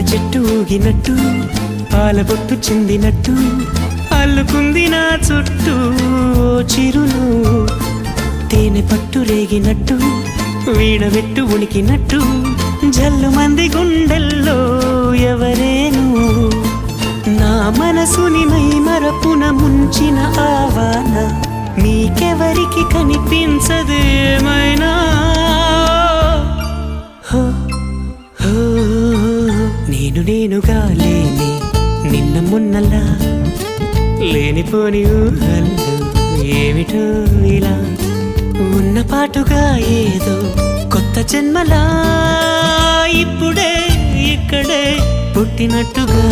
చెట్టు ఊగినట్టు పాల బొట్టు చిందినట్టు అల్లుకుంది నా చుట్టూ చిరును తేనె పట్టు రేగినట్టు వీణవెట్టు ఉనికినట్టు జల్లు మంది గుండెల్లో ఎవరేను నా మనసుని మై మరపున ముంచిన ఆవాన నీకెవరికి కనిపించదేమైనా నేనుగా లేని నిన్న మొన్నలా లేనిపోని ఊహల్లో ఏమిటో ఇలా ఉన్న పాటుగా ఏదో కొత్త జన్మలా ఇప్పుడే ఇక్కడే పుట్టినట్టుగా